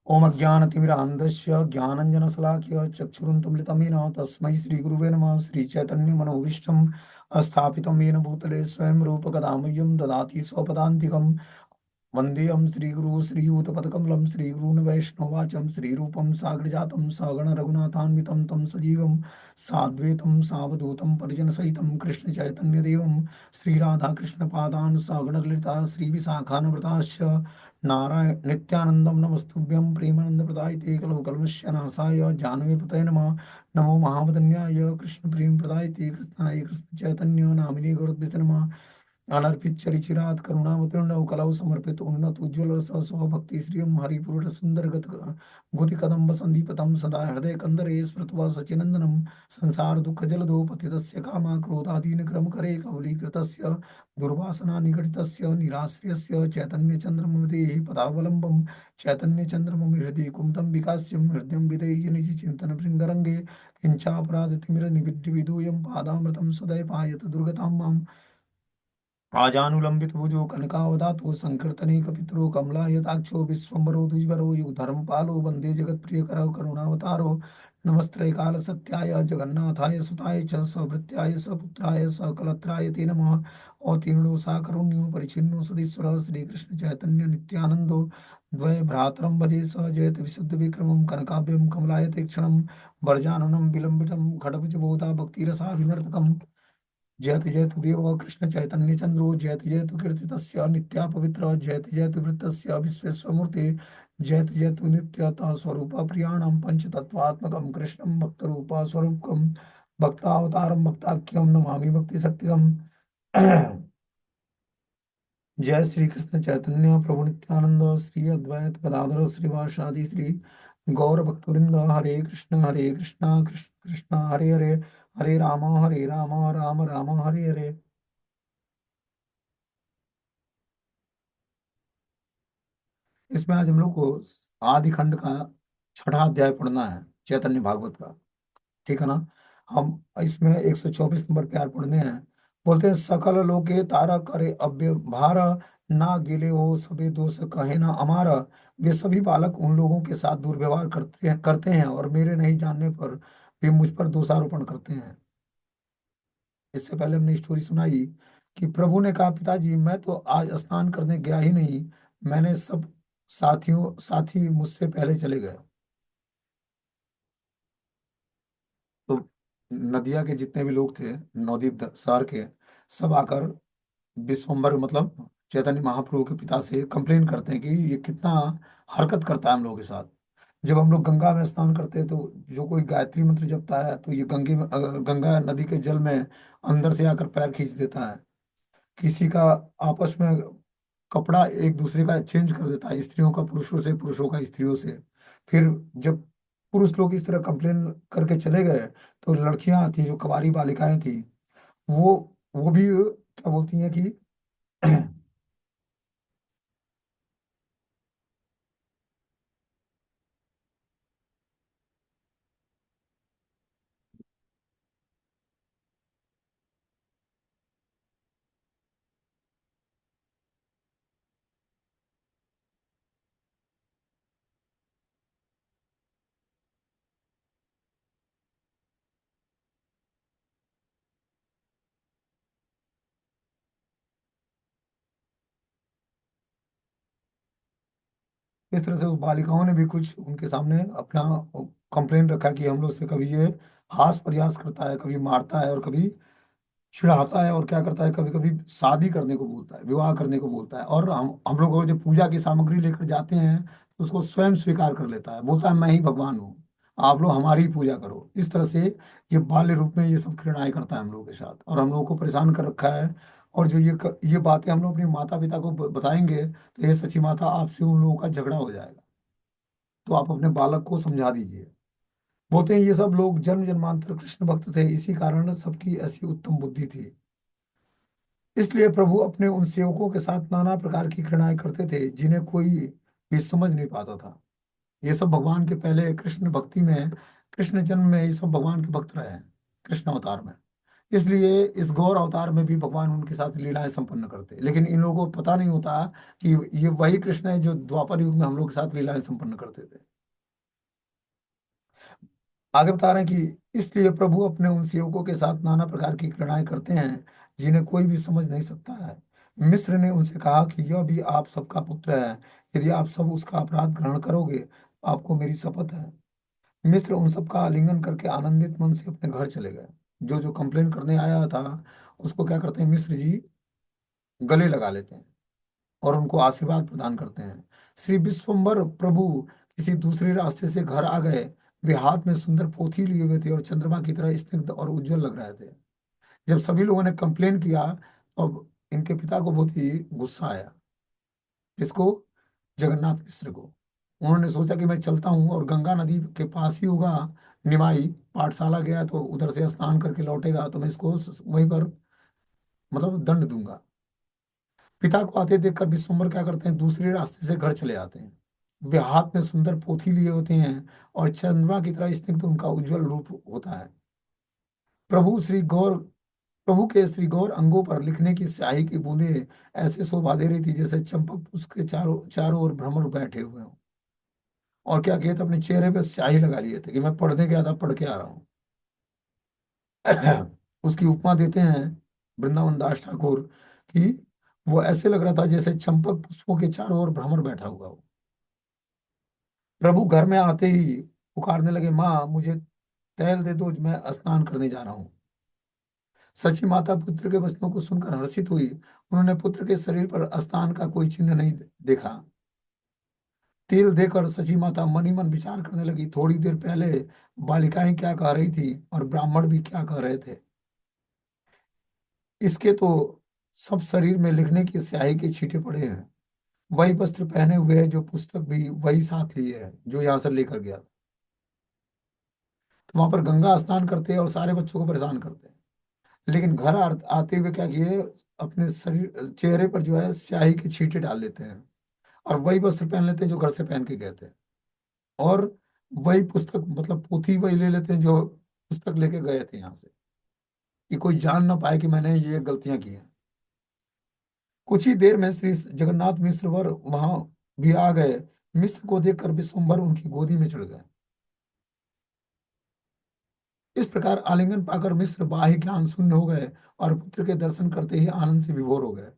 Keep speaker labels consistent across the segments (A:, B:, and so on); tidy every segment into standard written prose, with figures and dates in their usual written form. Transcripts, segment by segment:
A: ओम अज्ञानतिमिरान्धस्य ज्ञानञ्जनशलाकया चक्षुरुन्मीलितं येन तस्मै श्रीगुरुवे नमः। श्रीचैतन्यमनोभीष्टं स्थापितं येन भूतले स्वयं रूपकदा मह्यं ददाति स्वपदान्तिकम्। वन्देऽहं श्रीगुरुः श्रीयुतपदकमलं श्रीगुरून् वैष्णवाचं श्रीरूपं साग्रजातं सगण रघुनाथान्वितं तं सजीवं साद्वैतं सावधूतं परिजनसहितं कृष्णचैतन्यदेवं श्रीराधाकृष्णपादान् सगणललिता श्रीविशाखान्विताश्च नारायण नित्यानन्दं नमस्तुभ्यं प्रेमानन्दप्रदायते कलौ कल्मषनाशाय जानवीपतये नमः। नमो महावदन्याय कृष्णप्रेमप्रदायते कृष्णाय कृष्णचैतन्य नामिने गौरद्विषे नमः। अनर्पित चरिचिरात करुणावतीर्ण कलौ समर्पित उन्नत उज्ज्वल रस स्वभक्ति श्रियम हरिपुर सुंदर गुति कदम्ब संदीपतम सदा हृदय कंदरे स्मृत्वा सचिनंदनम संसार दुख जलदो पतितस्य कामा क्रोधादीन क्रम करे कवलीकृतस्य दुर्वासना निगडितस्य निराश्रयस्य चैतन्य चंद्रमं देहि पदावलंबम चैतन्य चंद्रमं हृदय कुंतम विकास्यम हृदयं विदेहि निजि चिंतन भृंगरंगे किंचापराध तिमिर निविद्य विदूयम पादामृतम सदैव पायत दुर्गतां माम। आजानुलंबित भुजो कनकावदातो संकीर्तने कपितरो कमलायताक्षो विश्वम्बरो द्विजवरो युगधर्मपालो वंदे जगत्प्रियकरो करुणावतारो। नमस्ते काल सत्याय जगन्नाथाय सुताय च सभृत्याय सपुत्राय सकलत्राय ते नमः। अवतीर्णो साकरुण्यो परिचिन्नो सदीश्वर श्रीकृष्ण चैतन्य नित्यानंदो द्वय भ्रातरं भजे स जयति विशुद्ध विक्रमं कनकाभ्यं कमलायते क्षणं वर्जाननं विलंबितं खडभुज बोधा भक्तिरसा विनर्तकम्। जयति जयतु देव कृष्ण चैतन्य चंद्रो जयति जयतु कीर्तितस्य नित्या पवित्र जयति जयतु वृत्तस्य विश्वेश्वमूर्ते जयति जयतु नित्यता स्वरूप प्रियाणं पंचतत्वात्मकं कृष्णं भक्तरूप स्वरूपकं भक्तावतारं भक्ताख्यं नमामि भक्ति शक्तिकम्। जय श्री कृष्ण चैतन्य प्रभु नित्यानंद श्री अद्वैत गदाधर श्रीवासादि श्री गौर भक्तवृंद हरे कृष्णा कृष्ण कृष्णा हरे हरे हरे राम राम राम हरे हरे। इसमें आज हम लोग को आदि खंड का छठा अध्याय पढ़ना है चैतन्य भागवत का। ठीक है ना। हम इसमें 124 नंबर प्यार पढ़ने हैं। बोलते हैं सकल लोके तारा करे अव्य भार ना गिले हो सभी दोष कहे ना अमारा। वे सभी बालक उन लोगों के साथ दुर्व्यवहार करते हैं और मेरे नहीं जानने पर वे मुझ पर दोषारोपण करते हैं। इससे पहले हमने स्टोरी सुनाई कि प्रभु ने कहा पिताजी मैं तो आज स्नान करने गया ही नहीं। मैंने सब साथी मुझसे पहले चले गए। तो नदिया के जितने भी लोग थे नवदीप शहर के सब आकर विश्वम्बर मतलब चैतन्य महाप्रभु के पिता से कंप्लेन करते हैं कि ये कितना हरकत करता है हम लोगों के साथ। जब हम लोग गंगा में स्नान करते हैं तो जो कोई गायत्री मंत्र जपता है तो ये गंगा नदी के जल में अंदर से आकर पैर खींच देता है। किसी का आपस में कपड़ा एक दूसरे का चेंज कर देता है स्त्रियों का पुरुषों से पुरुषों का स्त्रियों से। फिर जब पुरुष लोग इस तरह कंप्लेन करके चले गए तो लड़कियां थी जो कुंवारी बालिकाएं थी वो वो भी क्या बोलती हैं कि इस तरह से उस बालिकाओं ने भी कुछ उनके सामने अपना कंप्लेन रखा कि हम लोग से कभी ये हास प्रयास करता है कभी मारता है और कभी चिढ़ाता है और क्या करता है कभी कभी शादी करने को बोलता है विवाह करने को बोलता है और हम लोग और जब पूजा की सामग्री लेकर जाते हैं तो उसको स्वयं स्वीकार कर लेता है बोलता है मैं ही भगवान हूँ आप लोग हमारी ही पूजा करो। इस तरह से ये बाल्य रूप में ये सब क्रीड़ाएं करता है हम लोगों के साथ और हम लोगों को परेशान कर रखा है। और जो ये बातें हम लोग अपने माता पिता को बताएंगे तो ये सच्ची माता आपसे उन लोगों का झगड़ा हो जाएगा। तो आप अपने बालक को समझा दीजिए। बोलते हैं ये सब लोग जन्म जन्मांतर कृष्ण भक्त थे इसी कारण सबकी ऐसी उत्तम बुद्धि थी। इसलिए प्रभु अपने उन सेवकों के साथ नाना प्रकार की घृणाएं करते थे जिन्हें कोई भी समझ नहीं पाता था। ये सब भगवान के पहले कृष्ण भक्ति में कृष्ण जन्म में ये सब भगवान के भक्त रहे हैं कृष्ण अवतार में। इसलिए इस गौर अवतार में भी भगवान उनके साथ लीलाएं संपन्न करते हैं, लेकिन इन लोगों को पता नहीं होता कि ये वही कृष्ण है जो द्वापर युग में हम लोग के साथ लीलाएं संपन्न करते थे। आगे बता रहे हैं कि इसलिए प्रभु अपने उन सेवकों के साथ नाना प्रकार की क्रीड़ाएं करते हैं जिन्हें कोई भी समझ नहीं सकता है। मिस्र ने उनसे कहा कि यह भी आप सबका पुत्र है, यदि आप सब उसका अपराध ग्रहण करोगे तो आपको मेरी शपथ है। मिस्र उन सबका आलिंगन करके आनंदित मन से अपने घर चले गए। जो जो कंप्लेन करने आया था उसको क्या करते हैं मिस्र जी, गले लगा लेते हैं और उनको आशीर्वाद प्रदान करते हैं। श्री विश्वम्बर प्रभु किसी दूसरे रास्ते से घर आ गए। वे हाथ में सुंदर पोथी लिए हुए थे और चंद्रमा की तरह स्निग्ध और उज्जवल लग रहे थे। जब सभी लोगों ने कंप्लेन किया तो अब इनके पिता को बहुत ही गुस्सा आया। किसको? जगन्नाथ मिश्र को। उन्होंने सोचा कि मैं चलता हूँ और गंगा नदी के पास ही होगा निमाई पाठशाला, गया तो उधर से स्नान करके लौटेगा तो मैं इसको वहीं पर मतलब दंड दूंगा। पिता को आते देखकर विश्वम्बर क्या करते हैं, दूसरे रास्ते से घर चले आते हैं। वे हाथ में सुंदर पोथी लिए होते हैं और चंद्रमा की तरह स्निग्ध उनका उज्जवल रूप होता है। प्रभु श्री गौर प्रभु के श्री गौर अंगों पर लिखने की स्याही की बूंदें ऐसे शोभा दे रही थी जैसे चंपक पुष्प के चारों चारों ओर भ्रमर बैठे हुए हों। और क्या किया था, अपने चेहरे पे स्याही लगा लिए थे कि मैं पढ़ने गया था, पढ़ के आ रहा हूँ। उसकी उपमा देते हैं वृंदावन दास ठाकुर कि वो ऐसे लग रहा था जैसे चंपक पुष्पों के चारों ओर भ्रमर बैठा हुआ हो। प्रभु घर में आते ही पुकारने लगे, माँ मुझे तैल दे दो, मैं स्नान करने जा रहा हूँ। सची माता पुत्र के वचनों को सुनकर हर्षित हुई। उन्होंने पुत्र के शरीर पर स्नान का कोई चिन्ह नहीं देखा। तेल देकर सची माता मन ही मन विचार करने लगी, थोड़ी देर पहले बालिकाएं क्या कह रही थी और ब्राह्मण भी क्या कह रहे थे। इसके तो सब शरीर में लिखने की स्याही के छींटे पड़े हैं। वही वस्त्र पहने हुए है, जो पुस्तक भी वही साथ लिए है जो यहाँ से लेकर गया। तो वहां पर गंगा स्नान करते हैं और सारे बच्चों को परेशान करते हैं। लेकिन घर आते हुए क्या किए, अपने शरीर चेहरे पर जो है स्याही के छींटे डाल लेते हैं और वही वस्त्र पहन लेते हैं जो घर से पहन के गए थे। और वही पुस्तक मतलब पोथी वही ले लेते हैं जो पुस्तक लेके गए थे यहाँ से, कि कोई जान ना पाए कि मैंने ये गलतियां की हैं। कुछ ही देर में श्री जगन्नाथ मिश्र वर वहां भी आ गए। मिस्र को देखकर विश्वम्भर उनकी गोदी में चढ़ गए। इस प्रकार आलिंगन पाकर मिस्र बाह्य ज्ञान शून्य हो गए और पुत्र के दर्शन करते ही आनंद से विभोर हो गए।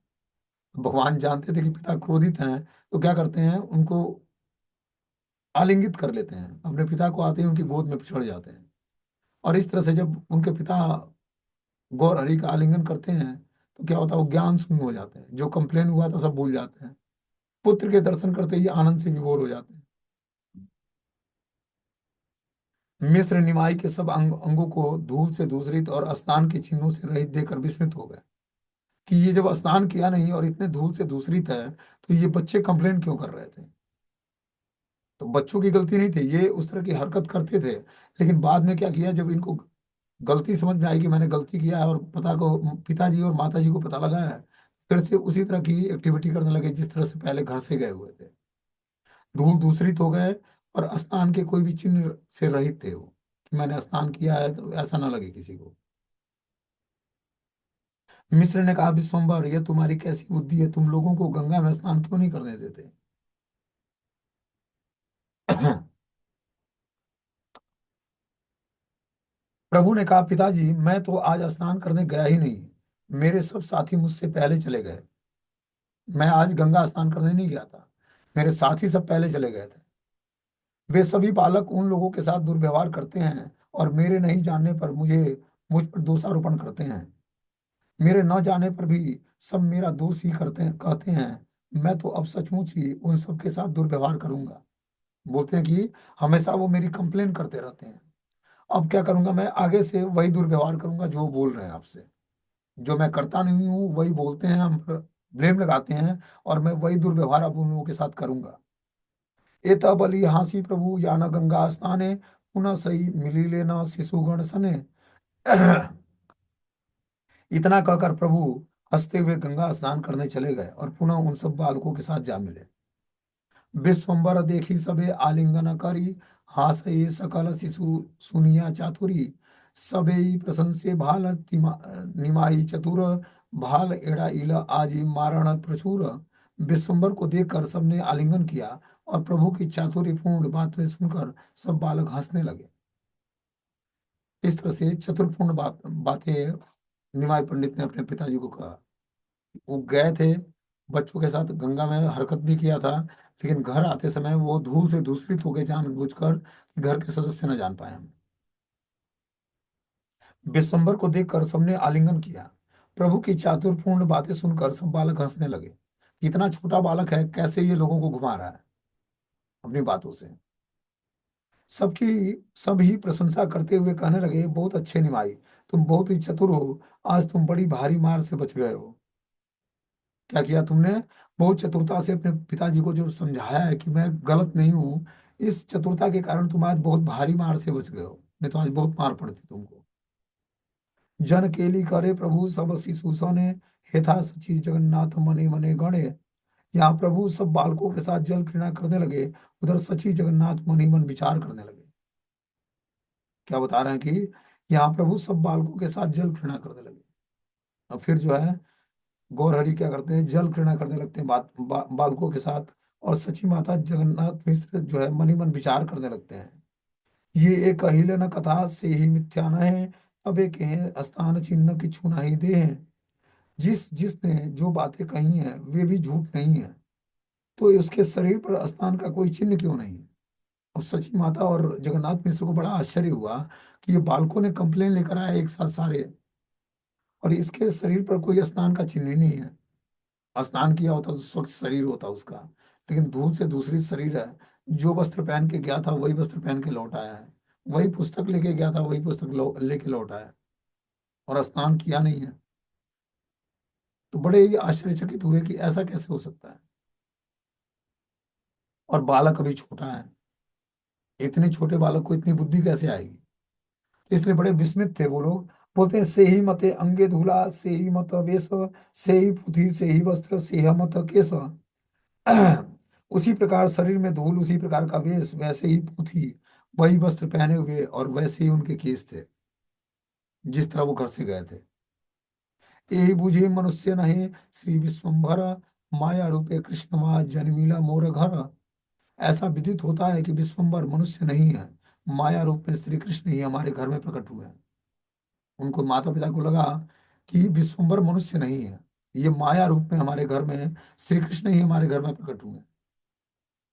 A: भगवान जानते थे कि पिता क्रोधित हैं, तो क्या करते हैं, उनको आलिंगित कर लेते हैं। अपने पिता को आते ही उनकी गोद में चढ़ जाते हैं। और इस तरह से जब उनके पिता गौर हरि का आलिंगन करते हैं तो क्या होता है, वो ज्ञान शून्य हो जाते हैं, जो कंप्लेन हुआ था सब भूल जाते हैं। पुत्र के दर्शन करते ही आनंद से विभोर हो जाते हैं। मिस्र निमाई के सब अंगों को धूल से धूसरित और स्नान के चिन्हों से रहित देखकर विस्मित हो गए कि ये जब स्नान किया नहीं और इतने धूल से धूसरित है तो ये बच्चे कंप्लेन क्यों कर रहे थे। तो बच्चों की गलती नहीं थी, ये उस तरह की हरकत करते थे। लेकिन बाद में क्या किया, जब इनको गलती समझ में आई कि मैंने गलती किया है और पिताजी और माताजी को पता लगा है, फिर से उसी तरह की एक्टिविटी करने लगे जिस तरह से पहले घर से गए हुए थे। धूल दूषरित हो गए और स्नान के कोई भी चिन्ह से रहित थे वो, कि मैंने स्नान किया है तो ऐसा ना लगे किसी को। मिस्र ने कहा, विश्वम्भर यह तुम्हारी कैसी बुद्धि है, तुम लोगों को गंगा में स्नान क्यों नहीं करने देते। प्रभु ने कहा, पिताजी मैं तो आज स्नान करने गया ही नहीं, मेरे सब साथी मुझसे पहले चले गए। मैं आज गंगा स्नान करने नहीं गया था, मेरे साथी सब पहले चले गए थे। वे सभी बालक उन लोगों के साथ दुर्व्यवहार करते हैं और मेरे नहीं जानने पर मुझ पर दोषारोपण करते हैं। मेरे न जाने पर भी सब मेरा दोष ही करते हैं, कहते हैं। मैं तो अब सचमुच ही उन सब के साथ दुर्व्यवहार करूंगा। बोलते हैं कि हमेशा वो मेरी कंप्लेन करते रहते हैं। अब क्या करूंगा, मैं आगे से वही दुर्व्यवहार करूंगा जो वो बोल रहे हैं आपसे। जो मैं करता नहीं हूँ वही बोलते हैं, हम पर ब्लेम लगाते हैं, और मैं वही दुर्व्यवहार अब उन लोगों के साथ करूंगा। एत बलि हासी प्रभु यान गंगा स्नाने, पुनः सही मिली न शिशुगण सने। इतना कहकर प्रभु हंसते हुए गंगा स्नान करने चले गए और पुनः उन सब बालकों के साथ जा मिले। विश्वम्बर देखी सबे आलिंगन करी, हासई सकल शिशु सुनिया चातुरी। सबेई प्रशंसे भाल निमाई चतुर, भाल एड़ा इला आजी मारण प्रचुर। विश्वम्बर को देखकर सबने आलिंगन किया और प्रभु की चातुर्यपूर्ण बातें सुनकर सब बालक हंसने लगे। इस तरह से चतुर्पूर्ण बातें निमाई पंडित ने अपने पिताजी को कहा। वो गए थे, बच्चों के साथ गंगा में हरकत भी किया था, लेकिन घर आते समय वो धूल से दूषित हो गए जानबूझकर कि घर के सदस्य न जान पाए हमें। विश्वम्भर को देखकर सबने आलिंगन किया। प्रभु की चातुर्यपूर्ण बातें सुनकर सब बालक हंसने लगे। इतना छोटा बालक है, कैसे ये लोगों को घुमा रहा है अपनी बातों से। सबकी सब ही प्रशंसा करते हुए कहने लगे, बहुत अच्छे निमाई, तुम बहुत ही चतुर हो। आज तुम बड़ी भारी मार से बच गए हो। क्या किया तुमने? बहुत चतुरता से अपने पिताजी को जो समझाया है कि मैं गलत नहीं हूं, इस चतुरता के कारण तुम आज बहुत भारी मार से बच गए हो, नहीं तो आज बहुत मार पड़ती तुमको। जन केली करे प्रभु सब शिशु ने, हेथा सची जगन्नाथ मने मने गणे। यहाँ प्रभु सब बालकों के साथ जल क्रीड़ा करने लगे, उधर सची जगन्नाथ मन ही मन विचार करने लगे। क्या बता रहे हैं कि यहाँ प्रभु सब बालकों के साथ जल क्रीड़ा करने लगे। और फिर जो है गौरहरि क्या करते हैं, जल क्रीड़ा करने लगते हैं बालकों के साथ। और सची माता जगन्नाथ मिश्र जो है मन ही मन विचार करने लगते हैं। ये एक अहिल न कथा से ही मिथ्या न है, अब एक स्थान चिन्ह किछु नहीं दे हैं। जिसने जो बातें कही हैं वे भी झूठ नहीं है, तो उसके शरीर पर स्नान का कोई चिन्ह क्यों नहीं है? अब सची माता और जगन्नाथ मिश्र को बड़ा आश्चर्य हुआ कि ये बालकों ने कंप्लेन लेकर आए एक साथ सारे, और इसके शरीर पर कोई स्नान का चिन्ह ही नहीं है। स्नान किया होता तो स्वच्छ शरीर होता उसका, लेकिन धूल से दूसरी शरीर है। जो वस्त्र पहन के गया था वही वस्त्र पहन के लौट आया है, वही पुस्तक लेके गया था वही पुस्तक लेके लौट आया है, और स्नान किया नहीं है। तो बड़े ही आश्चर्यचकित हुए कि ऐसा कैसे हो सकता है, और बालक अभी छोटा है। इतने छोटे बालक को इतनी बुद्धि कैसे आएगी? तो इसलिए बड़े विस्मित थे वो लोग। बोलते हैं, से ही मते अंगे धूला, से ही मत वेश, से ही पुथि, से ही वस्त्र, से ही मत केश। उसी प्रकार शरीर में धूल, उसी प्रकार का वेश, वैसे ही पूथी, वही वस्त्र पहने हुए और वैसे ही उनके केस थे जिस तरह वो घर से गए थे। यही बुझे मनुष्य नहीं श्री विश्वम्भर, माया रूपे कृष्ण मा जन्मीला मोर घर। ऐसा विदित होता है कि विश्वम्भर मनुष्य नहीं है, माया रूप में श्री कृष्ण ही हमारे घर में प्रकट हुए हैं। उनको माता पिता को लगा कि विश्वम्भर मनुष्य नहीं है, ये माया रूप में हमारे घर में श्री कृष्ण ही हमारे घर में प्रकट हुए हैं,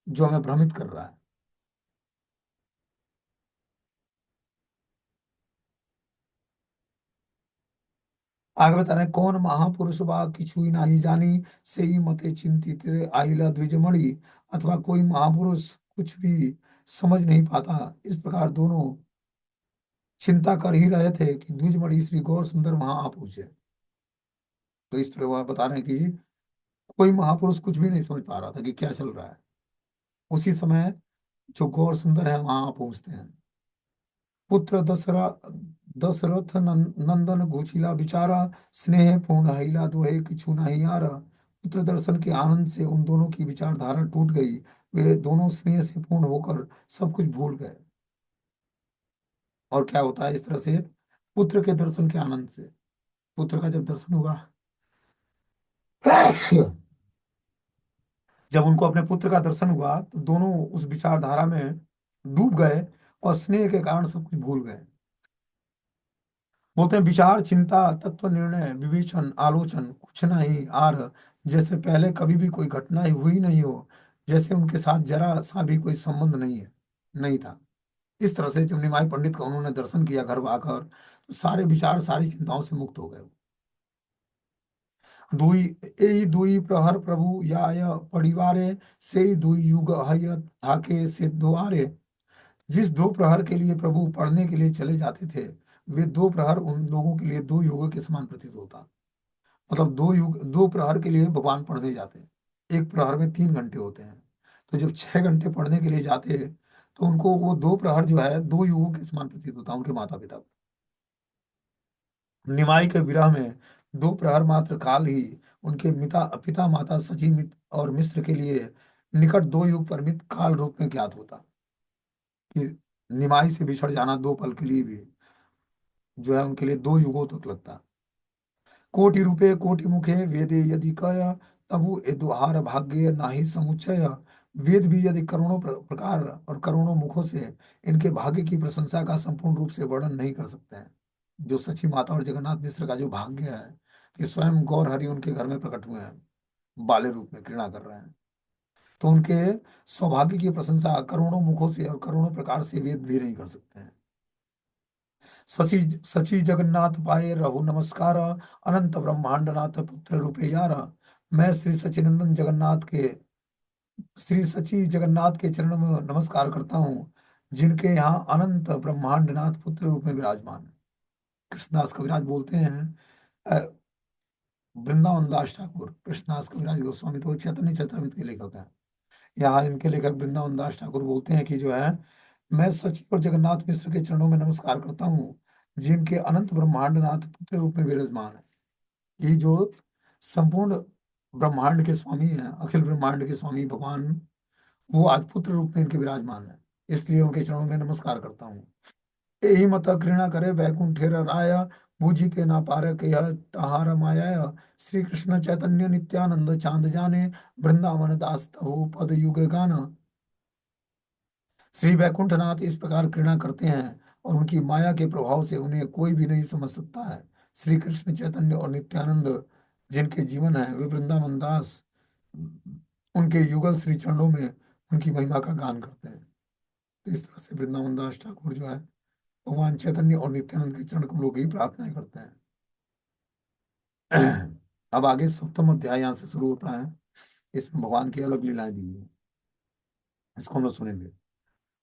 A: जो हमें भ्रमित कर रहा है। आगे बता रहे हैं, कौन महापुरुष वा किछुई नाही जानी, से ही मते चिंतित आइला द्विजमणि। अथवा कोई महापुरुष कुछ भी समझ नहीं पाता, इस प्रकार दोनों चिंता कर ही रहे थे कि द्विजमणि श्री गौर सुंदर वहां आ पहुंचे। तो इस प्रकार बता रहे हैं कि कोई महापुरुष कुछ भी नहीं समझ पा रहा था कि क्या चल रहा है। उसी समय जो गौर सुंदर है वहां आ पहुंचते हैं। पुत्र दशरथ नंदन घुचिला बिचारा, स्नेह पूर्ण हिला दोहे किछु नहीं यारा। पुत्र दर्शन के आनंद से उन दोनों की विचारधारा टूट गई। वे दोनों स्नेह से पूर्ण होकर सब कुछ भूल गए। और क्या होता है इस तरह से? पुत्र के दर्शन के आनंद से, पुत्र का जब दर्शन हुआ, जब उनको अपने पुत्र का दर्शन हुआ तो दोनों उस विचारधारा में डूब गए और स्नेह के कारण सब कुछ भूल गए। बोलते हैं, विचार चिंता तत्व निर्णय विवेचन आलोचन कुछ नहीं आर, जैसे पहले कभी भी कोई घटना ही हुई नहीं हो, जैसे उनके साथ जरा सा भी कोई संबंध नहीं है, नहीं था। इस तरह से जब निमाई पंडित का उन्होंने दर्शन किया घर आकर, तो सारे विचार सारी चिंताओं से मुक्त हो गए। दुई एई दुई प्रहर प्रभु याय परिवारे, से दुई युग हय थाके से द्वारे। जिस दो प्रहर के लिए प्रभु पढ़ने के लिए चले जाते थे, वे दो प्रहर उन लोगों के लिए दो युगों के समान प्रतीत होता। मतलब दो युग, दो प्रहर के लिए भगवान पढ़ने जाते हैं। एक प्रहर में 3 घंटे होते हैं, तो जब 6 घंटे पढ़ने के लिए जाते हैं तो उनको वो दो प्रहर जो है दो युगों के समान प्रतीत होता है उनके माता पिता को। निमाई के विरह में दो प्रहर मात्र काल ही उनके पिता माता सची और मिस्र के लिए निकट दो युग परिमित काल रूप में ज्ञात होता कि निमाई से बिछड़ जाना 2 पल के लिए भी। जो है उनके लिए 2 युगों तक लगता है। कोटि रूपे कोटि मुखे वेदे यदि कय, तबु ए दुहार भाग्य नाही समुच्चय। वेद भी यदि करोड़ों प्रकार और करोड़ों मुखों से इनके भाग्य की प्रशंसा का संपूर्ण रूप से वर्णन नहीं कर सकते हैं। जो सची माता और जगन्नाथ मिश्र का जो भाग्य है कि स्वयं गौर हरि उनके घर में प्रकट हुए हैं, बाले रूप में क्रीड़ा कर रहे हैं, तो उनके सौभाग्य की प्रशंसा करोड़ों मुखों से और करोड़ों प्रकार से वेद भी नहीं कर सकते हैं। सची सची जगन्नाथ पाए रघु नमस्कार, अनंत ब्रह्मांड नाथ पुत्र रूपे यारा। मैं श्री सचिनंदन जगन्नाथ के श्री सची जगन्नाथ के चरणों में नमस्कार करता हूँ, जिनके यहाँ अनंत ब्रह्मांड नाथ पुत्र रूप में विराजमान है। कृष्णदास कविराज बोलते हैं, अ, वृंदावन दास ठाकुर, कृष्णदास कविराज गोस्वामी तो चैतन्य चरितमृत के लेखक हैं। यहाँ इनके लेखक वृंदावन दास ठाकुर बोलते हैं कि जो है, मैं सची और जगन्नाथ मिश्र के चरणों में नमस्कार करता हूँ, जिनके अनंत ब्रह्मांड नाथ पुत्र रूप में विराजमान है। ये जो संपूर्ण ब्रह्मांड के स्वामी हैं, अखिल ब्रह्मांड के स्वामी भगवान, वो आज पुत्र रूप में इनके विराजमान है, इसलिए उनके चरणों में नमस्कार करता हूँ। यही मत घृणा करे वैकुंठेर राय, बूझिते ना पार के तहार माया। श्री कृष्ण चैतन्य नित्यानंद चांद जाने, वृंदावन दास तहु पद युग गाना। श्री वैकुंठनाथ इस प्रकार घृणा करते हैं और उनकी माया के प्रभाव से उन्हें कोई भी नहीं समझ सकता है। श्री कृष्ण चैतन्य और नित्यानंद जिनके जीवन है, वे वृंदावन दास उनके युगल श्री चरणों में उनकी महिमा का गान करते हैं। तो इस तरह से वृंदावन दास ठाकुर जो है, भगवान चैतन्य और नित्यानंद के चरण कमलों की प्रार्थनाएं करते हैं। अब आगे सप्तम अध्याय यहाँ से शुरू होता है। इसमें भगवान की अलग लीलाएं दी हुई हैं। इसको हम लोग सुनेंगे।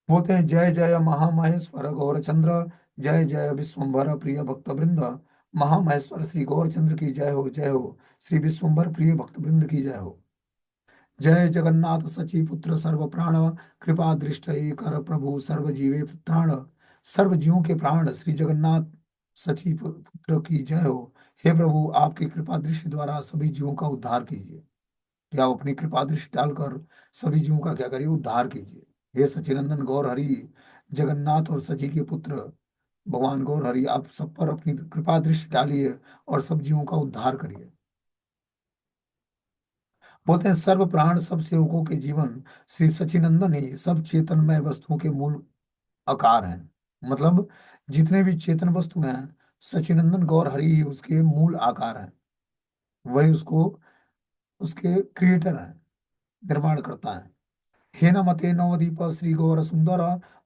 A: बोलते हैं, जय जय महामहेश्वर गौरचंद्र, जय जय विश्वम्भर प्रिय भक्त वृंद। महामहेश्वर श्री गौरचंद्र की जय हो, जय हो। श्री विश्वम्भर प्रिय भक्त वृंद की जय हो। जय जगन्नाथ सची पुत्र सर्व प्राण, कृपा दृष्ट कर प्रभु सर्व जीवे प्राण। सर्व जीवों के प्राण श्री जगन्नाथ सची पुत्र की जय हो। हे प्रभु, आपकी कृपा दृष्टि द्वारा सभी जीवों का उद्धार कीजिए। कि आप अपनी कृपा दृष्टि डालकर सभी जीवों का क्या करिए, उद्धार कीजिए। हे सचिनंदन गौर हरि, जगन्नाथ और सची के पुत्र भगवान गौर हरि, आप सब पर अपनी कृपा दृष्टि डालिए और सब जीवों का उद्धार करिए। बोलते हैं, सर्व प्राण सब सेवकों के जीवन श्री सचिनंदन ही सब चेतनमय वस्तुओं के मूल आकार हैं। मतलब जितने भी चेतन वस्तु हैं, सचिनंदन गौर हरि ही उसके मूल आकार हैं। वही उसको उसके क्रिएटर हैं, निर्माण करता है। हे नमते नवदीप श्री गौर सुंदर,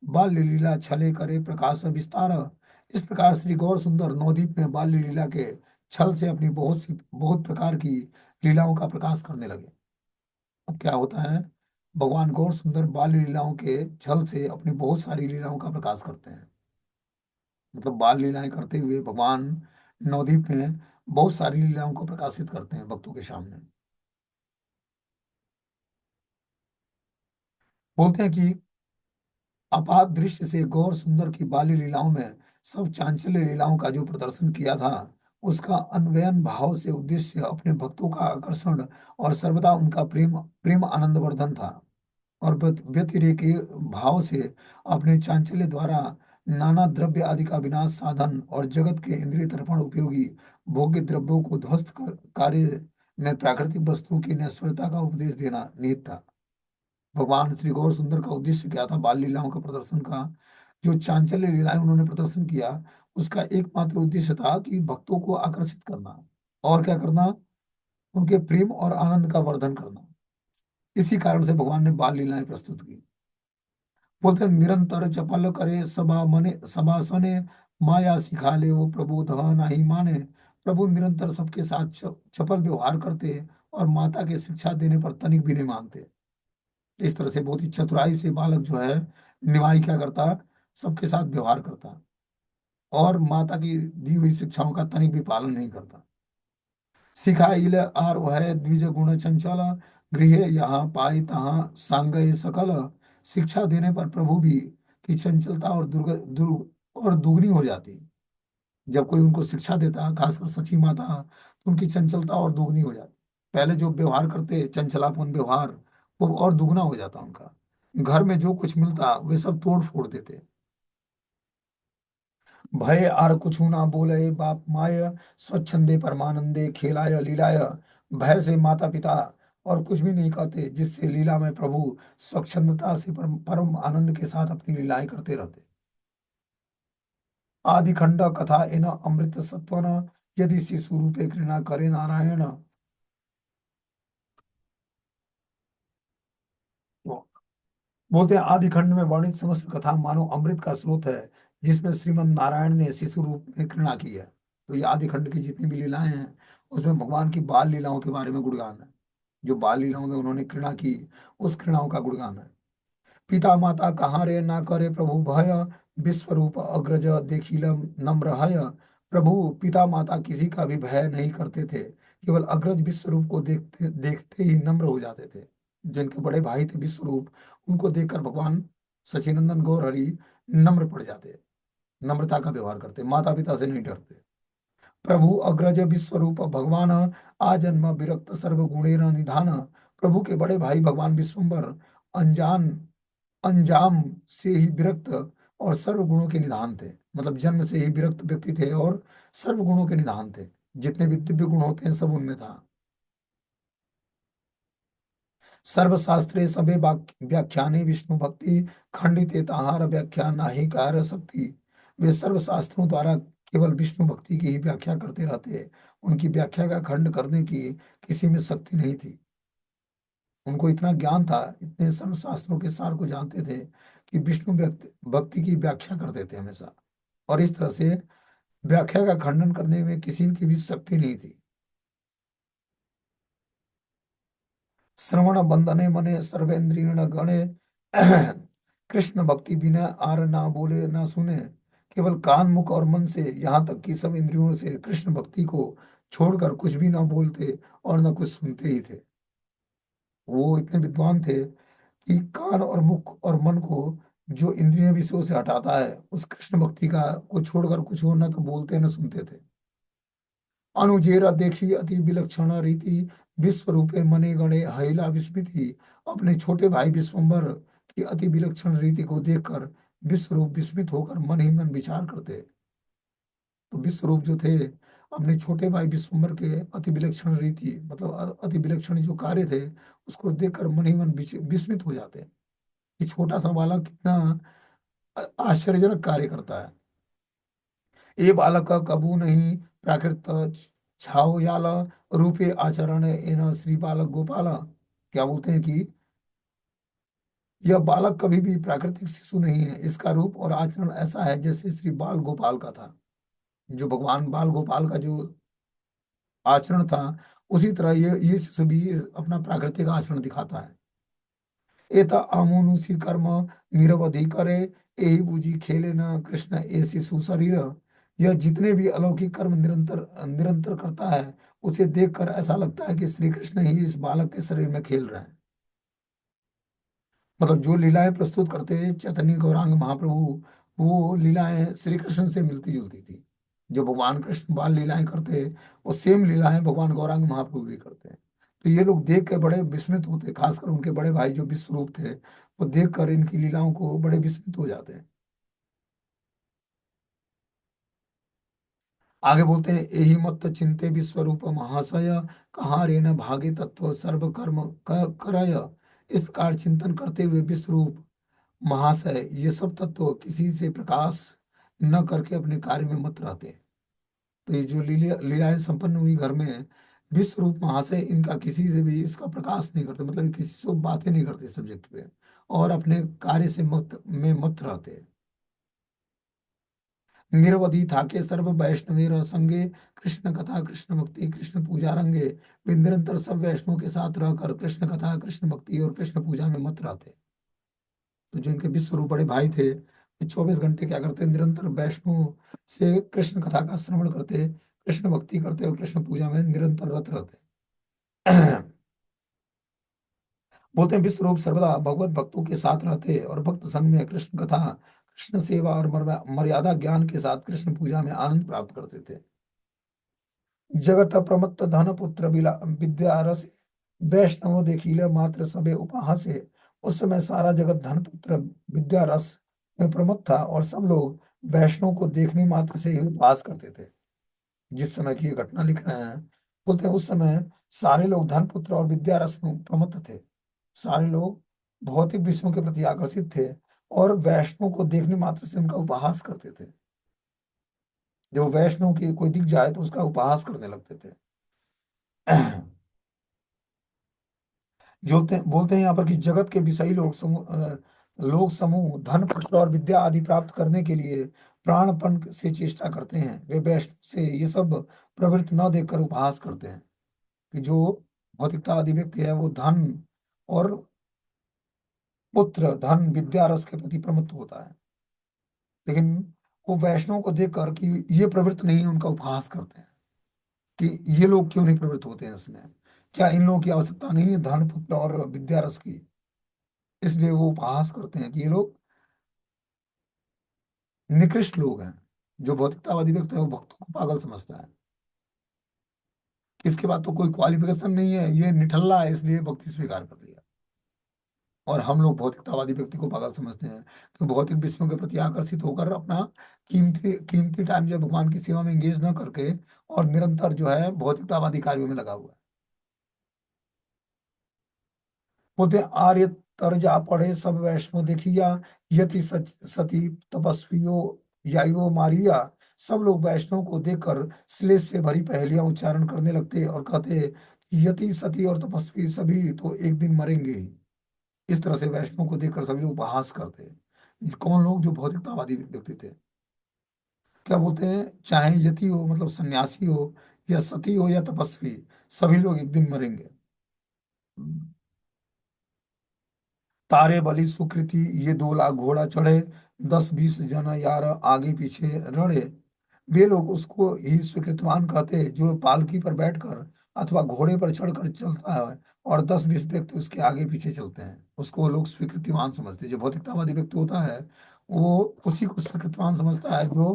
A: बाल्य लीला छले करे प्रकाश विस्तार। इस प्रकार श्री गौर सुंदर नवदीप में बाल्य लीला के छल से अपनी बहुत प्रकार की लीलाओं का प्रकाश करने लगे। अब क्या होता है, भगवान गौर सुंदर बाल लीलाओं के छल से अपनी बहुत सारी लीलाओं का प्रकाश करते हैं। मतलब बाल लीलाएं करते हुए भगवान नवदीप में बहुत सारी लीलाओं को प्रकाशित करते हैं भक्तों के सामने। बोलते हैं कि आपात दृश्य से गौर सुंदर की बाल्य लीलाओं में सब चांचल्य लीलाओं का जो प्रदर्शन किया था, उसका अन्वयन भाव से उद्देश्य अपने भक्तों का आकर्षण और सर्वदा उनका प्रेम प्रेम आनंदवर्धन था। और व्यतिरेक भाव से अपने चांचल्य द्वारा नाना द्रव्य आदि का विनाश साधन और जगत के इंद्रिय तर्पण उपयोगी भोग्य द्रव्यों को ध्वस्त कर कार्य में प्राकृतिक वस्तुओं की नश्वरता का उपदेश देना निहित था। भगवान श्री गौर सुंदर का उद्देश्य क्या था, बाल लीलाओं का प्रदर्शन का जो चांचल्य लीलाएं उन्होंने प्रदर्शन किया, उसका एकमात्र उद्देश्य था कि भक्तों को आकर्षित करना और क्या करना, उनके प्रेम और आनंद का वर्धन करना। इसी कारण से भगवान ने बाल लीलाएं प्रस्तुत की। बोलते हैं, निरंतर चपल करे सबा सने, माया सिखा ले वो प्रभु ध नहीं माने। प्रभु निरंतर सबके साथ चपल व्यवहार करते और माता के शिक्षा देने पर तनिक भी नहीं मानते। इस तरह से बहुत ही चतुराई से बालक जो है, निभाई क्या करता, सबके साथ व्यवहार करता और माता की दी हुई शिक्षाओं का तनिक भी पालन नहीं करता। सिखाइल आर वह द्विज गुण चंचल, गृह यहाँ पाई तहाँ सांगय सकल। शिक्षा देने पर प्रभु भी की चंचलता और और दुगनी हो जाती। जब कोई उनको शिक्षा देता, खासकर सची माता, तो उनकी चंचलता और दुगनी हो जाती। पहले जो व्यवहार करते चंचलापन व्यवहार, वो और दुगना हो जाता उनका। घर में जो कुछ मिलता वे सब तोड़ फोड़ देते। भय आर कुछु ना बोले बाप माय, स्वच्छंदे परमानंदे खेलाय लीलाय। भय से माता पिता और कुछ भी नहीं कहते, जिससे लीला में प्रभु स्वच्छंदता से परम परम आनंद के साथ अपनी लीलाएं करते रहते। आदि खंड कथा इन अमृत सत्वन, यदि शिशु रूपे घृणा करे नारायण। बोलते हैं आदि खंड में वर्णित समस्त कथा मानो अमृत का स्रोत है, जिसमें श्रीमद् नारायण ने शिशु रूप में घृणा की है। तो ये आदि खंड की जितनी भी लीलाएं हैं, उसमें भगवान की बाल लीलाओं के बारे में गुणगान है। जो बाल लीलाओं में उन्होंने घृणा की, उस घृणाओं का गुणगान है। पिता माता कहाँ रे ना करे प्रभु भय, विश्वरूप अग्रज देखिल नम्र हय। प्रभु पिता माता किसी का भी भय नहीं करते थे, केवल अग्रज विश्वरूप को देखते देखते ही नम्र हो जाते थे। जिनके बड़े भाई थे विश्वरूप, उनको देखकर भगवान सचिनंदन गौर हरि नम्र पड़ जाते, नम्रता का व्यवहार करते, माता पिता से नहीं डरते। प्रभु अग्रज विश्वरूप भगवान, आजन्म विरक्त सर्व गुणेर निधान। प्रभु के बड़े भाई भगवान विश्वम्बर अनजान अंजाम से ही विरक्त और सर्व गुणों के निधान थे। मतलब जन्म से ही विरक्त व्यक्ति थे और सर्व गुणों के निधान थे। जितने भी दिव्य गुण होते हैं सब उनमें था। सर्वशास्त्रे सबे व्याख्याने विष्णु भक्ति, खंडिते ताहार व्याख्या नाही कार शक्ति। वे सर्व शास्त्रों द्वारा केवल विष्णु भक्ति की ही व्याख्या करते रहते। उनकी व्याख्या का खंड करने की किसी में शक्ति नहीं थी। उनको इतना ज्ञान था, इतने सर्व शास्त्रों के सार को जानते थे कि विष्णु भक्ति की व्याख्या करते थे हमेशा। और इस तरह से व्याख्या का खंडन करने में किसी की भी शक्ति नहीं थी। श्रवण बंधने मने सर्वेंद्रियण गणे, कृष्ण भक्ति बिना आर ना बोले ना सुने। केवल कान मुख और मन से, यहाँ तक कि सब इंद्रियों से कृष्ण भक्ति को छोड़कर कुछ भी ना बोलते और ना कुछ सुनते ही थे। वो इतने विद्वान थे कि कान और मुख और मन को जो इंद्रिय विषयों से हटाता है, उस कृष्ण भक्ति का को छोड़कर कुछ और ना तो बोलते न सुनते थे। अनुजेरा देखी अति विलक्षण रीति, विश्व रूपे मने गणे हैला विस्मृति। अपने छोटे भाई विश्वम्बर की अति विलक्षण रीति को देखकर विश्व रूप विस्मित होकर मन ही मन विचार करते। तो विश्व रूप जो थे, अपने छोटे भाई विश्वम्बर के अति विलक्षण रीति मतलब अति विलक्षण जो कार्य थे, उसको देखकर मन ही मन विस्मित हो जाते कि छोटा सा बालक कितना आश्चर्यजनक कार्य करता है। ये बालक कबू नहीं प्राकृत छाओ याला, रूपे आचरण इन श्री बालक गोपाला। क्या बोलते हैं कि यह बालक कभी भी प्राकृतिक शिशु नहीं है, इसका रूप और आचरण ऐसा है जैसे श्री बाल गोपाल का था। जो भगवान बाल गोपाल का जो आचरण था, उसी तरह ये शिशु भी अपना प्राकृतिक आचरण दिखाता है। एता अमुनुषि कर्म निरवधि करे, यही बुझी खेले न कृष्ण ए शिशु शरीर। यह जितने भी अलौकिक कर्म निरंतर निरंतर करता है, उसे देखकर ऐसा लगता है कि श्री कृष्ण ही इस बालक के शरीर में खेल रहे हैं। मतलब जो लीलाएं प्रस्तुत करते हैं चैतन्य गौरांग महाप्रभु, वो लीलाएं श्री कृष्ण से मिलती जुलती थी। जो भगवान कृष्ण बाल लीलाएं करते हैं, वो सेम लीलाएं भगवान गौरांग महाप्रभु भी करते हैं। तो ये लोग देख के बड़े विस्मित होते, खासकर उनके बड़े भाई जो विश्वरूप थे, वो देख कर इनकी लीलाओं को बड़े विस्मित हो जाते हैं। आगे बोलते हैं यही मत चिंते विश्वरूप महाशय, कहाँ रे न भागे तत्व सर्व कर्म करय। इस प्रकार चिंतन करते हुए विश्वरूप महाशय ये सब तत्व किसी से प्रकाश न करके अपने कार्य में मत रहते। तो ये जो लीलाएं संपन्न हुई घर में, विश्व रूप महाशय इनका किसी से भी इसका प्रकाश नहीं करते, मतलब ये किसी से बातें नहीं करते सब्जेक्ट पे, और अपने कार्य से मत रहते। निरवधि थाके सर्व वैष्णवेर संगे, कृष्ण कथा कृष्ण भक्ति कृष्ण पूजा रंगे। वे निरंतर सब वैष्णवों के साथ रहकर कृष्ण कथा कृष्ण भक्ति और कृष्ण पूजा में मत रहते। तो जो इनके विश्व रूप बड़े भाई थे, ये 24 घंटे क्या करते, निरंतर वैष्णव से कृष्ण कथा का श्रवण करते, कृष्ण भक्ति करते और कृष्ण पूजा में निरंतर रत रहते। बोलते हैं विश्व रूप सर्वदा भगवत भक्तों के साथ रहते और भक्त संग में कृष्ण कथा कृष्ण सेवा और मर्यादा ज्ञान के साथ कृष्ण पूजा में आनंद प्राप्त करते थे। जगत प्रमत्त धन पुत्र विद्या रस, वैष्णव देखिले मात्र सबे उपहासे। उस समय सारा जगत धन पुत्र विद्या रस में प्रमत्त था और सब लोग वैष्णव को देखने मात्र से ही उपहास करते थे। जिस समय की ये घटना लिख रहे हैं, बोलते हैं उस समय सारे लोग धन पुत्र और विद्या रस में प्रमत्त थे। सारे लोग भौतिक विषयों के प्रति आकर्षित थे और वैष्णव को देखने मात्र से उनका उपहास करते थे। जब वैष्णव की कोई दिख जाए तो उसका उपहास करने लगते थे। बोलते बोलते हैं यहाँ पर कि जगत के विषयी लोग समूह धन पुत्र और विद्या आदि प्राप्त करने के लिए प्राणपण से चेष्टा करते हैं। वे वैष्णव से ये सब प्रवृत्ति न देखकर उपहास करते हैं कि जो भौतिकतावादी व्यक्ति है वो धन और पुत्र धन विद्या रस के प्रति प्रमत्त होता है, लेकिन वो वैष्णव को देखकर कि ये प्रवृत्ति नहीं है उनका उपहास करते हैं कि ये लोग क्यों नहीं प्रवृत्त होते हैं इसमें, क्या इन लोगों की आवश्यकता नहीं है धन पुत्र और विद्या रस की। इसलिए वो उपहास करते हैं कि ये लोग निकृष्ट लोग हैं। जो भौतिकतावादी व्यक्ति है वो भक्तों को पागल समझता है, इसके बाद तो कोई क्वालिफिकेशन नहीं है, ये निठल्ला है इसलिए भक्ति स्वीकार कर लिया। और हम लोग भौतिकतावादी व्यक्ति को पागल समझते हैं तो भौतिक विषयों के प्रति आकर्षित होकर अपना कीमती कीमती टाइम जो है भगवान की सेवा में एंगेज न करके और निरंतर जो है भौतिकतावादी कार्यों में लगा हुआ है। बोलते हैं आर्य तर जा पढ़े सब वैष्णव देखिया, यति सती तपस्वियों यायो मारिया। सब लोग वैष्णव को देखकर श्लेष से भरी पहेलियां उच्चारण करने लगते और कहते यति सती और तपस्वी सभी तो एक दिन मरेंगे ही। इस तरह से वैष्णव को देखकर सभी लोग उपहास करते। कौन लोग? जो भौतिकतावादी व्यक्ति थे। क्या बोलते हैं, चाहे यति हो मतलब सन्यासी हो या सती हो या तपस्वी, सभी लोग एक दिन मरेंगे। तारे बलि सुकृति ये 2 लाख घोड़ा चढ़े, 10-20 जन यार आगे पीछे रड़े। वे लोग उसको ही स्वीकृतवान कहते जो पालकी पर बैठकर अथवा घोड़े पर चढ़कर चलता है और 10-20 व्यक्ति उसके आगे पीछे चलते हैं, उसको वो लोग स्वीकृतिवान समझते हैं। जो भौतिकतावादी व्यक्ति होता है वो उसी को स्वीकृतवान समझता है जो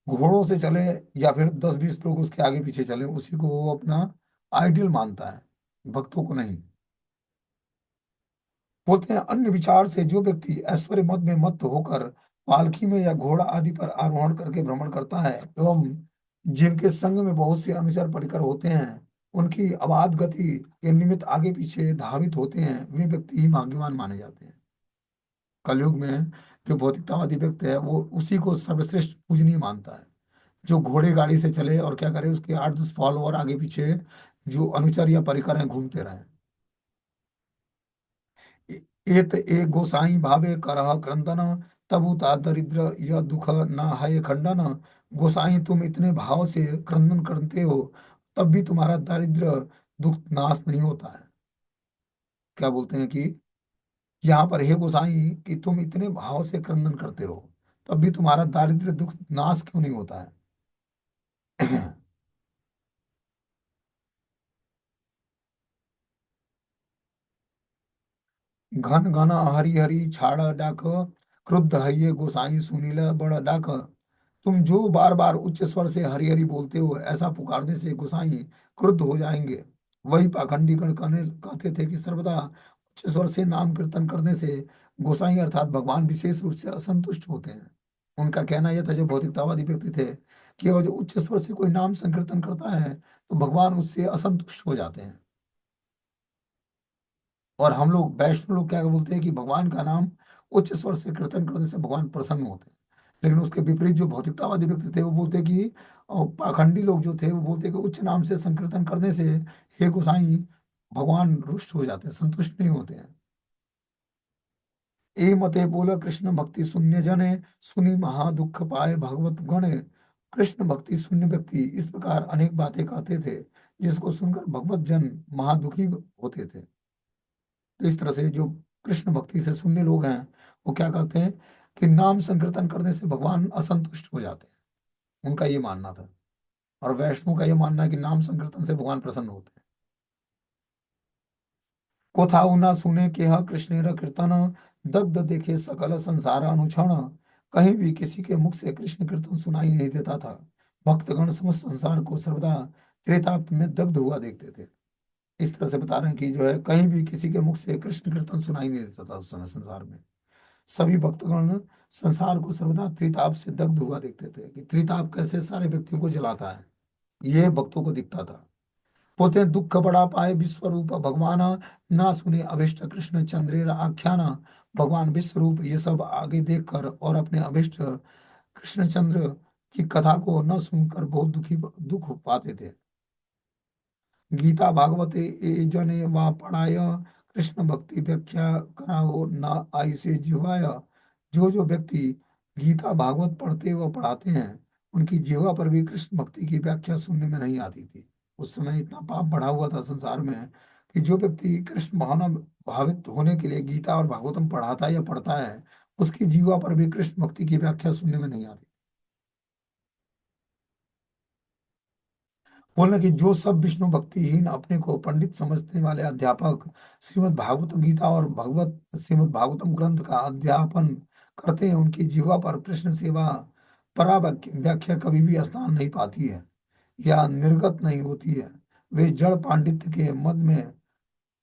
A: घोड़ों से चले या फिर 10-20 लोग उसके आगे पीछे चले, उसी को वो अपना आइडियल मानता है, भक्तों को नहीं। बोलते हैं अन्य विचार से जो व्यक्ति ऐश्वर्य मद में मत होकर पालकी में या घोड़ा आदि पर आरोहण करके भ्रमण करता है एवं जिनके संग में बहुत से अनुचर परिकर होते हैं, उनकी अबाध गति के निमित्त आगे पीछे धावित होते हैं, वे व्यक्ति ही भाग्यवान माने जाते हैं। कलयुग में जो भौतिकतावादी व्यक्ति है वो उसी को सर्वश्रेष्ठ पूजनीय मानता है जो घोड़े गाड़ी से चले और क्या करे, उसके 8-10 फॉलोअर आगे पीछे जो अनुचर या परिकर हैं घूमते रहे। एत एक गोसाई भावे करह क्रंदन, तबु ता दरिद्र यह दुख न है खंडन। गोसाई तुम इतने भाव से क्रंदन करते हो तब भी तुम्हारा दारिद्र दुख नाश नहीं होता है। क्या बोलते हैं कि यहाँ पर हे गोसाई कि तुम इतने भाव से क्रंदन करते हो तब भी तुम्हारा दारिद्र दुख नाश क्यों नहीं होता है। घन घन हरि हरि छाड़ डाक, क्रुद्ध है गोसाई सुनील बड़ डाक। तुम जो बार बार उच्च स्वर से हरि हरि बोलते हो ऐसा पुकारने से गोसाई क्रुद्ध हो जाएंगे। वही पाखंडी गण कहते थे कि सर्वदा उच्च स्वर से नाम कीर्तन करने से गोसाई अर्थात भगवान विशेष रूप से असंतुष्ट होते हैं। उनका कहना यह था, जो भौतिकतावादी व्यक्ति थे, कि अगर जो उच्च स्वर से कोई नाम संकीर्तन करता है तो भगवान उससे असंतुष्ट हो जाते हैं। और हम लोग वैष्णव लोग क्या बोलते हैं कि भगवान का नाम उच्च स्वर से कीर्तन करने से भगवान प्रसन्न होते हैं। लेकिन उसके विपरीत जो भौतिकतावादी व्यक्ति थे वो बोलते हैं कि पाखंडी लोग जो थे वो बोलते हैं कि उच्च नाम से संकीर्तन करने से हे गोसाई भगवान रुष्ट हो जाते हैं, संतुष्ट नहीं होते हैं। ए मते बोला कृष्ण भक्ति शून्य जने, सुनी महा दुख पाए भगवत गणे। कृष्ण भक्ति शून्य व्यक्ति इस प्रकार अनेक बातें कहते थे जिसको सुनकर भगवत जन महादुखी होते थे। तो इस तरह से जो कृष्ण भक्ति से सुनने लोग हैं वो क्या कहते हैं कि नाम संकीर्तन करने से भगवान असंतुष्ट हो जाते हैं, उनका ये मानना था। और वैष्णव का ये मानना है कि नाम संकीर्तन से भगवान प्रसन्न होते हैं। कोथाऊ ना सुने के ह कृष्णेर कीर्तन, दग्ध देखे सकल संसार अनुक्षण। कहीं भी किसी के मुख से कृष्ण कीर्तन सुनाई नहीं देता था। भक्तगण समस्त संसार को सर्वदा त्रेताप्त में दग्ध हुआ देखते थे। इस तरह से बता रहे हैं कि जो है कहीं भी किसी के मुख से कृष्ण कीर्तन सुनाई नहीं देता था उस समय संसार में। सभी भक्तगण संसार को सर्वदा त्रिताप से दग्ध हुआ देखते थे कि त्रिताप कैसे सारे व्यक्तियों को जलाता है, ये भक्तों को दिखता था। बोलते हैं दुख बड़ा पाए विश्व रूप भगवान, ना सुने अभिष्ट कृष्ण चंद्रेर आख्यान। भगवान विश्व रूप ये सब आगे देखकर और अपने अभिष्ट कृष्णचंद्र की कथा को न सुनकर बहुत दुख पाते थे। गीता भागवते ए जने वा पढ़ाय, कृष्ण भक्ति व्याख्या कराओ ना आई से जिह्वाय। जो व्यक्ति गीता भागवत पढ़ते व पढ़ाते हैं, उनकी जिह्वा पर भी कृष्ण भक्ति की व्याख्या सुनने में नहीं आती थी। उस समय इतना पाप बढ़ा हुआ था संसार में कि जो व्यक्ति कृष्ण भावना भावित होने के लिए गीता और भागवतम पढ़ाता है या पढ़ता है, उसकी जीवा पर भी कृष्ण भक्ति की व्याख्या सुनने में नहीं आती। बोलना कि जो सब विष्णु भक्तिहीन अपने को पंडित समझने वाले अध्यापक श्रीमद् भागवत गीता और भगवत श्रीमद् भागवतम ग्रंथ का अध्यापन करते हैं, उनकी जिह्वा पर कृष्ण सेवा परा व्याख्या कभी भी स्थान नहीं पाती है या निर्गत नहीं होती है। वे जड़ पांडित्य के मद में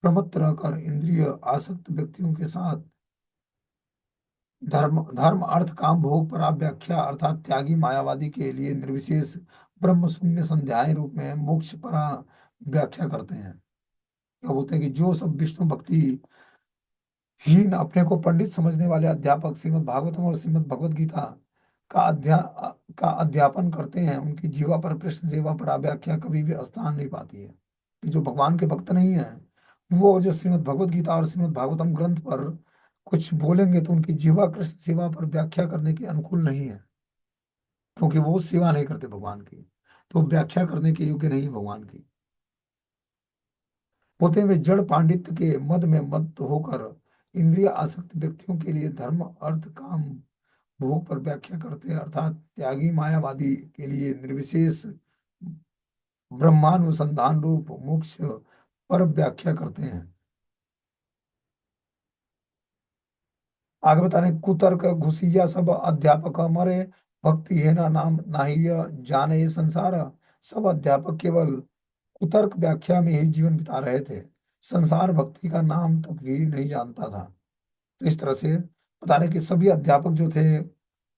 A: प्रमत्त रहकर इंद्रिय आसक्त व्यक्तियों के साथ धर्म धर्म अर्थ काम भोग पर व्याख्या अर्थात त्यागी मायावादी के लिए निर्विशेष ब्रह्म शून्य संध्याय रूप में मोक्ष परा व्याख्या करते हैं। क्या बोलते हैं कि जो सब विष्णु भक्ति हीन अपने को पंडित समझने वाले अध्यापक श्रीमद् भागवतम और श्रीमद् भगवत गीता का का अध्यापन करते हैं, उनकी जीवा पर कृष्ण सेवा पर व्याख्या कभी भी स्थान नहीं पाती है। कि जो भगवान के भक्त नहीं है, वो जो श्रीमद् भगवत गीता और श्रीमद् भागवतम ग्रंथ पर कुछ बोलेंगे तो उनकी जीवा कृष्ण सेवा पर व्याख्या करने के अनुकूल नहीं है, क्योंकि वो सेवा नहीं करते भगवान की, तो व्याख्या करने के योग्य नहीं है भगवान की। होते हुए जड़ पांडित्य के मद में मत होकर इंद्रिय आसक्त व्यक्तियों के लिए धर्म अर्थ काम भोग पर व्याख्या करते हैं, अर्थात त्यागी मायावादी के लिए निर्विशेष ब्रह्मानुसंधान रूप मोक्ष पर व्याख्या करते हैं। आगे बता रहे हैं, कुतर्क घुसिया सब अध्यापक मरे, भक्ति है ना नाम नाही जाने ये संसार। सब अध्यापक केवल कुतर्क व्याख्या में ही जीवन बिता रहे थे, संसार भक्ति का नाम तक भी नहीं जानता था। तो इस तरह से बता रहे कि सभी अध्यापक जो थे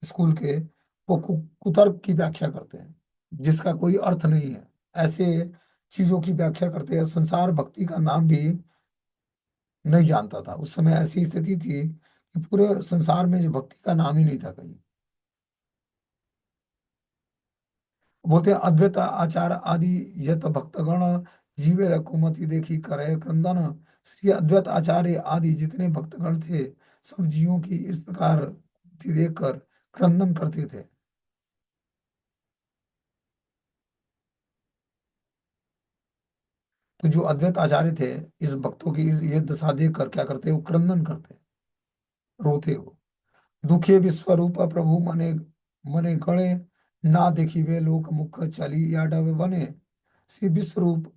A: स्कूल के, वो कुतर्क की व्याख्या करते हैं जिसका कोई अर्थ नहीं है, ऐसे चीजों की व्याख्या करते हैं। संसार भक्ति का नाम भी नहीं जानता था। उस समय ऐसी स्थिति थी कि पूरे संसार में जो भक्ति का नाम ही नहीं था कहीं। बोलते हैं अद्वैत आचार आदि यत भक्तगण जीवे रघुमति देखी करे क्रंदन। श्री अद्वैत आचार्य आदि जितने भक्तगण थे, सब जीवों की इस प्रकार देखकर क्रंदन करते थे। तो जो अद्वैत आचार्य थे, इस भक्तों की इस ये दशा देख कर क्या करते, वो क्रंदन करते, रोते हो। दुखे विश्वरूप प्रभु मने मने गणे, ना देखी वे लोक मुख चली या डब बने। श्री विश्वरूप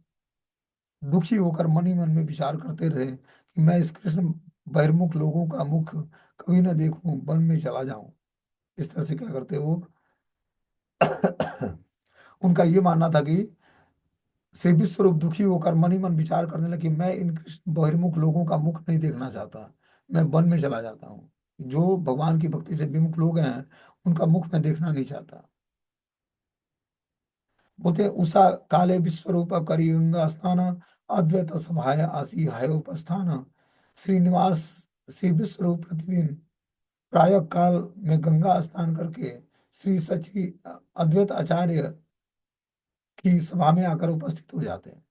A: दुखी होकर मन ही मन में विचार करते रहे कि मैं इस कृष्ण बहिर्मुख लोगों का मुख कभी न देखूं, वन में चला जाऊं। इस तरह से क्या करते वो उनका ये मानना था कि श्री विश्वरूप दुखी होकर मन ही मन विचार करने लगे, मैं इन कृष्ण बहिर्मुख लोगों का मुख नहीं देखना चाहता, मैं वन में चला जाता हूँ। जो भगवान की भक्ति से विमुख लोग हैं, उनका मुख मैं देखना नहीं चाहता। बोलते हैं, उषा काले विश्वरूप करी गंगा स्नान, अद्वैत सभाय आसी हाय उपस्थान। श्रीनिवास श्री विश्वरूप प्रतिदिन प्रातः काल में गंगा स्नान करके श्री सची अद्वैत आचार्य की सभा में आकर उपस्थित हो जाते हैं।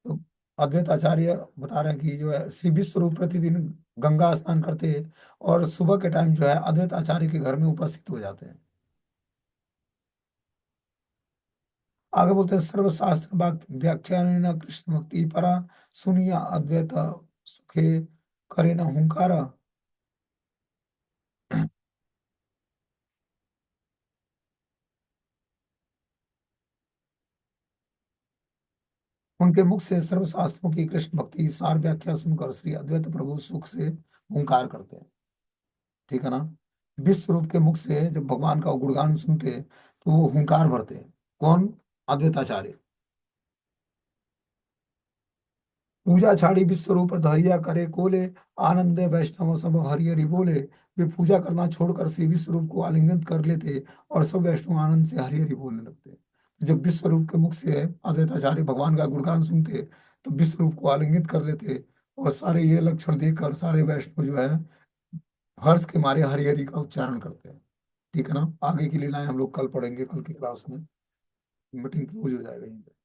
A: तो अद्वैत आचार्य बता रहे हैं कि जो है श्री विश्व रूप प्रतिदिन गंगा स्नान करते हैं और सुबह के टाइम जो है अद्वैत आचार्य के घर में उपस्थित हो जाते हैं। आगे बोलते हैं, सर्वशास्त्र व्याख्यान कृष्ण भक्ति परा, सुनिया अद्वैत सुखे करे न हुंकार। उनके मुख से सर्वशास्त्रों की कृष्ण भक्ति सार व्याख्या सुनकर श्री अद्वैत प्रभु सुख से हुंकार करते हैं। ठीक है ना। विश्व रूप के मुख से जब भगवान का गुणगान सुनते तो वो हुंकार भरते। कौन? अद्वैताचार्य। पूजा छाड़ी विश्वरूप धैर्य करे कोले, आनंदे वैष्णव सब हरि हरि बोले। वे पूजा करना छोड़कर श्री विश्वरूप को आलिंगन कर लेते और सब वैष्णव आनंद से हरि हरि बोलने लगते। जब विश्वरूप के मुख से अद्वैताचार्य भगवान का गुणगान सुनते तो विश्वरूप को आलिंगित कर लेते, और सारे ये लक्षण देखकर सारे वैष्णव जो है हर्ष के मारे हरि हरि का उच्चारण करते हैं। ठीक है ना, आगे की लीलाएं हम लोग कल पढ़ेंगे, कल की क्लास में। मीटिंग क्लोज हो जाएगा यहीं पे।